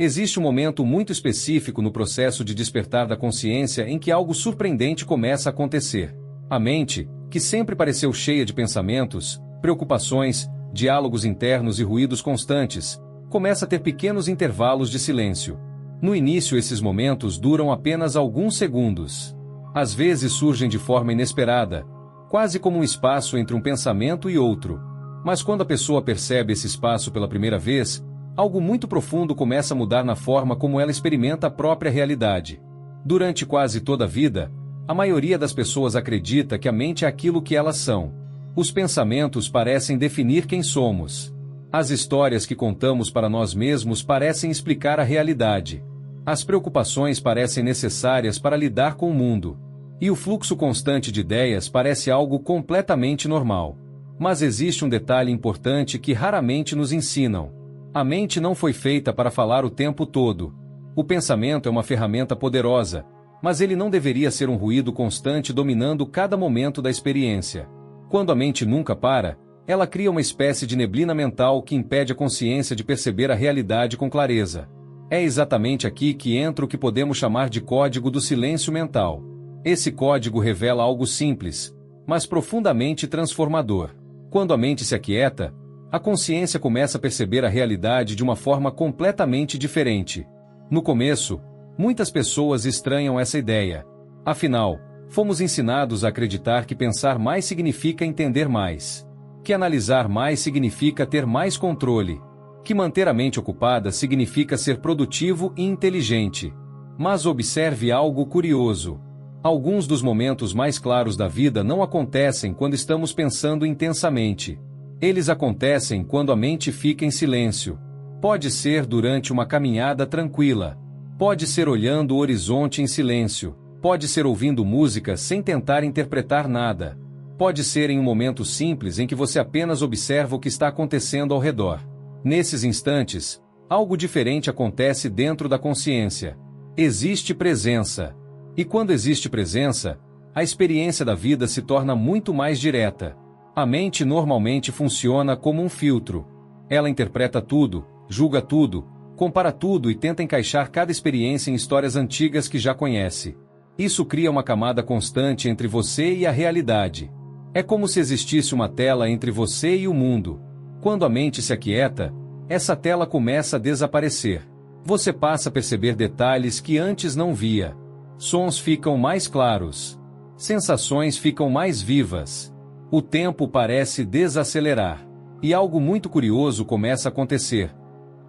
Existe um momento muito específico no processo de despertar da consciência em que algo surpreendente começa a acontecer. A mente, que sempre pareceu cheia de pensamentos, preocupações, diálogos internos e ruídos constantes, começa a ter pequenos intervalos de silêncio. No início, esses momentos duram apenas alguns segundos. Às vezes surgem de forma inesperada, quase como um espaço entre um pensamento e outro. Mas quando a pessoa percebe esse espaço pela primeira vez, algo muito profundo começa a mudar na forma como ela experimenta a própria realidade. Durante quase toda a vida, a maioria das pessoas acredita que a mente é aquilo que elas são. Os pensamentos parecem definir quem somos. As histórias que contamos para nós mesmos parecem explicar a realidade. As preocupações parecem necessárias para lidar com o mundo. E o fluxo constante de ideias parece algo completamente normal. Mas existe um detalhe importante que raramente nos ensinam. A mente não foi feita para falar o tempo todo. O pensamento é uma ferramenta poderosa, mas ele não deveria ser um ruído constante dominando cada momento da experiência. Quando a mente nunca para, ela cria uma espécie de neblina mental que impede a consciência de perceber a realidade com clareza. É exatamente aqui que entra o que podemos chamar de código do silêncio mental. Esse código revela algo simples, mas profundamente transformador. Quando a mente se aquieta, a consciência começa a perceber a realidade de uma forma completamente diferente. No começo, muitas pessoas estranham essa ideia. Afinal, fomos ensinados a acreditar que pensar mais significa entender mais. Que analisar mais significa ter mais controle. Que manter a mente ocupada significa ser produtivo e inteligente. Mas observe algo curioso. Alguns dos momentos mais claros da vida não acontecem quando estamos pensando intensamente. Eles acontecem quando a mente fica em silêncio. Pode ser durante uma caminhada tranquila. Pode ser olhando o horizonte em silêncio. Pode ser ouvindo música sem tentar interpretar nada. Pode ser em um momento simples em que você apenas observa o que está acontecendo ao redor. Nesses instantes, algo diferente acontece dentro da consciência. Existe presença. E quando existe presença, a experiência da vida se torna muito mais direta. A mente normalmente funciona como um filtro. Ela interpreta tudo, julga tudo, compara tudo e tenta encaixar cada experiência em histórias antigas que já conhece. Isso cria uma camada constante entre você e a realidade. É como se existisse uma tela entre você e o mundo. Quando a mente se aquieta, essa tela começa a desaparecer. Você passa a perceber detalhes que antes não via. Sons ficam mais claros. Sensações ficam mais vivas. O tempo parece desacelerar. E algo muito curioso começa a acontecer.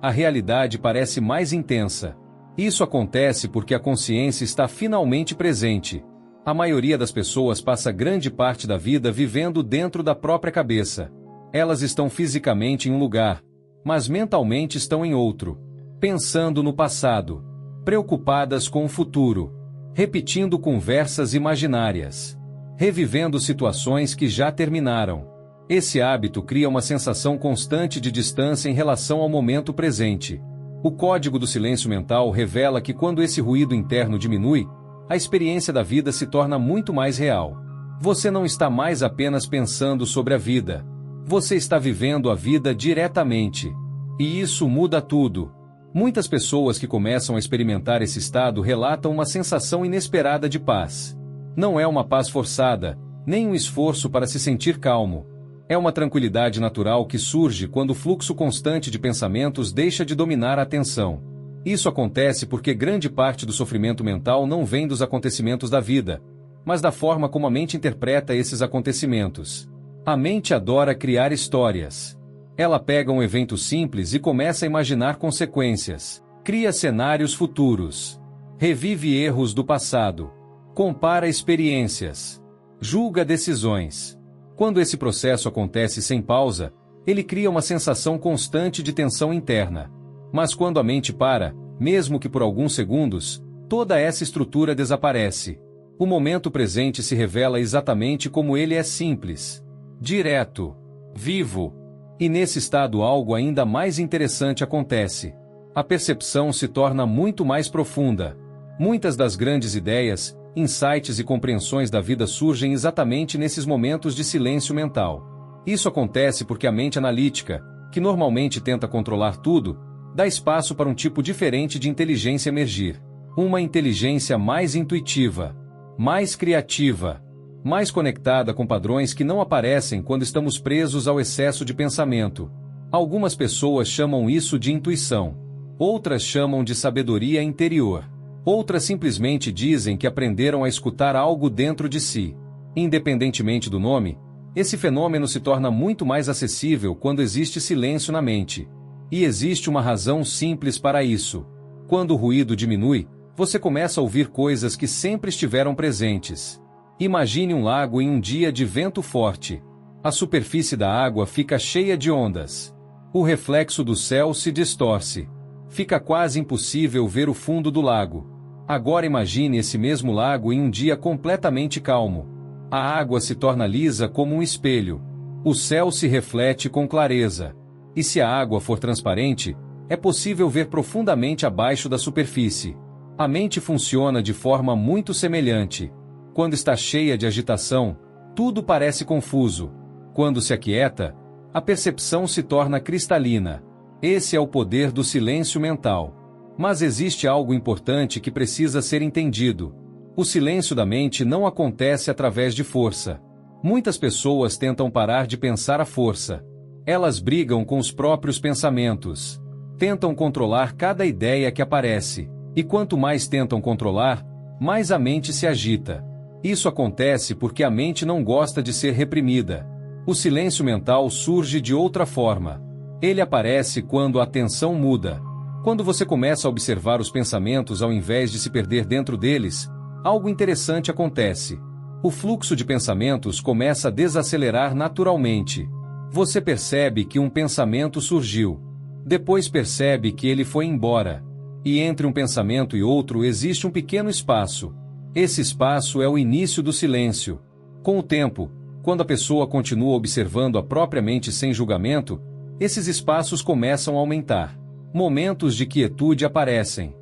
A realidade parece mais intensa. Isso acontece porque a consciência está finalmente presente. A maioria das pessoas passa grande parte da vida vivendo dentro da própria cabeça. Elas estão fisicamente em um lugar, mas mentalmente estão em outro. Pensando no passado. Preocupadas com o futuro. Repetindo conversas imaginárias. Revivendo situações que já terminaram. Esse hábito cria uma sensação constante de distância em relação ao momento presente. O código do silêncio mental revela que quando esse ruído interno diminui, a experiência da vida se torna muito mais real. Você não está mais apenas pensando sobre a vida. Você está vivendo a vida diretamente. E isso muda tudo. Muitas pessoas que começam a experimentar esse estado relatam uma sensação inesperada de paz. Não é uma paz forçada, nem um esforço para se sentir calmo. É uma tranquilidade natural que surge quando o fluxo constante de pensamentos deixa de dominar a atenção. Isso acontece porque grande parte do sofrimento mental não vem dos acontecimentos da vida, mas da forma como a mente interpreta esses acontecimentos. A mente adora criar histórias. Ela pega um evento simples e começa a imaginar consequências. Cria cenários futuros. Revive erros do passado. Compara experiências. Julga decisões. Quando esse processo acontece sem pausa, ele cria uma sensação constante de tensão interna. Mas quando a mente para, mesmo que por alguns segundos, toda essa estrutura desaparece. O momento presente se revela exatamente como ele é simples, direto, vivo. E nesse estado algo ainda mais interessante acontece. A percepção se torna muito mais profunda. Muitas das grandes ideias, insights e compreensões da vida surgem exatamente nesses momentos de silêncio mental. Isso acontece porque a mente analítica, que normalmente tenta controlar tudo, Dá espaço para um tipo diferente de inteligência emergir. Uma inteligência mais intuitiva, mais criativa, mais conectada com padrões que não aparecem quando estamos presos ao excesso de pensamento. Algumas pessoas chamam isso de intuição. Outras chamam de sabedoria interior. Outras simplesmente dizem que aprenderam a escutar algo dentro de si. Independentemente do nome, esse fenômeno se torna muito mais acessível quando existe silêncio na mente. E existe uma razão simples para isso. Quando o ruído diminui, você começa a ouvir coisas que sempre estiveram presentes. Imagine um lago em um dia de vento forte. A superfície da água fica cheia de ondas. O reflexo do céu se distorce. Fica quase impossível ver o fundo do lago. Agora imagine esse mesmo lago em um dia completamente calmo. A água se torna lisa como um espelho. O céu se reflete com clareza. E se a água for transparente, é possível ver profundamente abaixo da superfície. A mente funciona de forma muito semelhante. Quando está cheia de agitação, tudo parece confuso. Quando se aquieta, a percepção se torna cristalina. Esse é o poder do silêncio mental. Mas existe algo importante que precisa ser entendido. O silêncio da mente não acontece através de força. Muitas pessoas tentam parar de pensar à força. Elas brigam com os próprios pensamentos. Tentam controlar cada ideia que aparece. E quanto mais tentam controlar, mais a mente se agita. Isso acontece porque a mente não gosta de ser reprimida. O silêncio mental surge de outra forma. Ele aparece quando a atenção muda. Quando você começa a observar os pensamentos ao invés de se perder dentro deles, algo interessante acontece. O fluxo de pensamentos começa a desacelerar naturalmente. Você percebe que um pensamento surgiu. Depois percebe que ele foi embora. E entre um pensamento e outro existe um pequeno espaço. Esse espaço é o início do silêncio. Com o tempo, quando a pessoa continua observando a própria mente sem julgamento, esses espaços começam a aumentar. Momentos de quietude aparecem.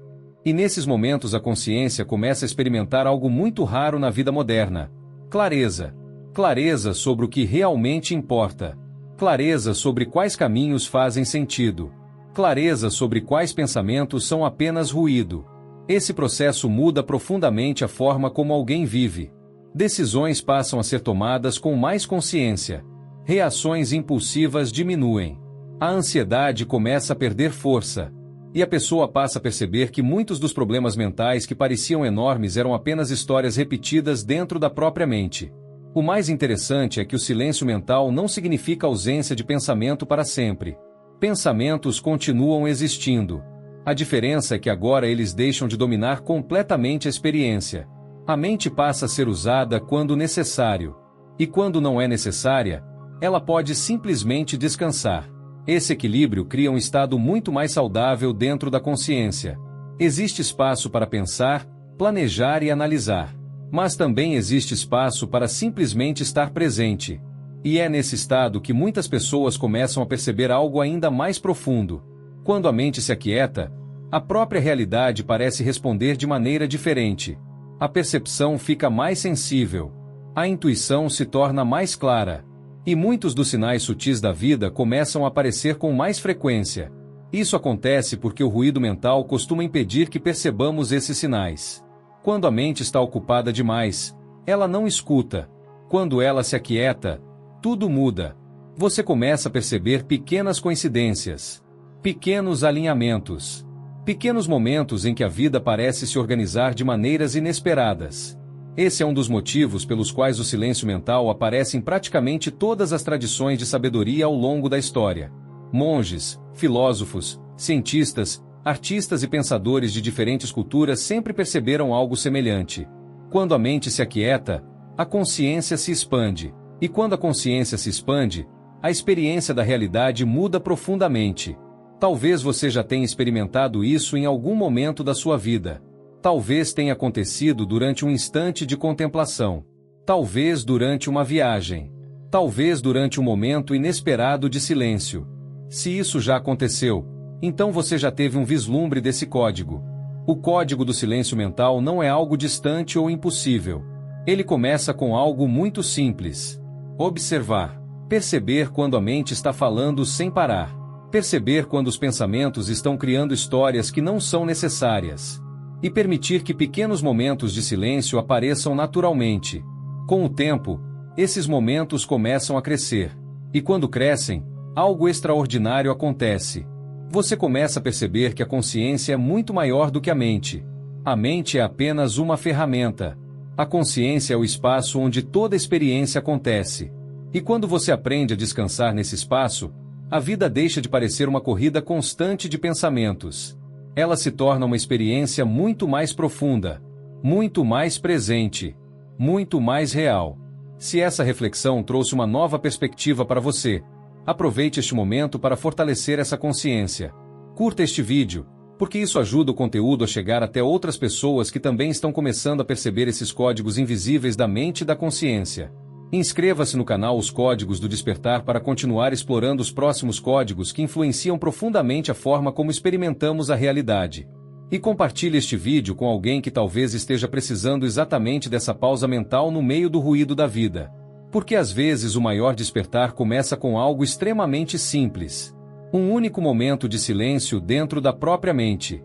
E nesses momentos a consciência começa a experimentar algo muito raro na vida moderna. Clareza. Clareza sobre o que realmente importa. Clareza sobre quais caminhos fazem sentido. Clareza sobre quais pensamentos são apenas ruído. Esse processo muda profundamente a forma como alguém vive. Decisões passam a ser tomadas com mais consciência. Reações impulsivas diminuem. A ansiedade começa a perder força. E a pessoa passa a perceber que muitos dos problemas mentais que pareciam enormes eram apenas histórias repetidas dentro da própria mente. O mais interessante é que o silêncio mental não significa ausência de pensamento para sempre. Pensamentos continuam existindo. A diferença é que agora eles deixam de dominar completamente a experiência. A mente passa a ser usada quando necessário. E quando não é necessária, ela pode simplesmente descansar. Esse equilíbrio cria um estado muito mais saudável dentro da consciência. Existe espaço para pensar, planejar e analisar. Mas também existe espaço para simplesmente estar presente. E é nesse estado que muitas pessoas começam a perceber algo ainda mais profundo. Quando a mente se aquieta, a própria realidade parece responder de maneira diferente. A percepção fica mais sensível. A intuição se torna mais clara. E muitos dos sinais sutis da vida começam a aparecer com mais frequência. Isso acontece porque o ruído mental costuma impedir que percebamos esses sinais. Quando a mente está ocupada demais, ela não escuta. Quando ela se aquieta, tudo muda. Você começa a perceber pequenas coincidências, pequenos alinhamentos, pequenos momentos em que a vida parece se organizar de maneiras inesperadas. Esse é um dos motivos pelos quais o silêncio mental aparece em praticamente todas as tradições de sabedoria ao longo da história. Monges, filósofos, cientistas, artistas e pensadores de diferentes culturas sempre perceberam algo semelhante. Quando a mente se aquieta, a consciência se expande. E quando a consciência se expande, a experiência da realidade muda profundamente. Talvez você já tenha experimentado isso em algum momento da sua vida. Talvez tenha acontecido durante um instante de contemplação. Talvez durante uma viagem. Talvez durante um momento inesperado de silêncio. Se isso já aconteceu, então você já teve um vislumbre desse código. O código do silêncio mental não é algo distante ou impossível. Ele começa com algo muito simples. Observar. Perceber quando a mente está falando sem parar. Perceber quando os pensamentos estão criando histórias que não são necessárias. E permitir que pequenos momentos de silêncio apareçam naturalmente. Com o tempo, esses momentos começam a crescer. E quando crescem, algo extraordinário acontece. Você começa a perceber que a consciência é muito maior do que a mente. A mente é apenas uma ferramenta. A consciência é o espaço onde toda experiência acontece. E quando você aprende a descansar nesse espaço, a vida deixa de parecer uma corrida constante de pensamentos. Ela se torna uma experiência muito mais profunda, muito mais presente, muito mais real. Se essa reflexão trouxe uma nova perspectiva para você, aproveite este momento para fortalecer essa consciência. Curta este vídeo, porque isso ajuda o conteúdo a chegar até outras pessoas que também estão começando a perceber esses códigos invisíveis da mente e da consciência. Inscreva-se no canal Os Códigos do Despertar para continuar explorando os próximos códigos que influenciam profundamente a forma como experimentamos a realidade. E compartilhe este vídeo com alguém que talvez esteja precisando exatamente dessa pausa mental no meio do ruído da vida. Porque às vezes o maior despertar começa com algo extremamente simples. Um único momento de silêncio dentro da própria mente.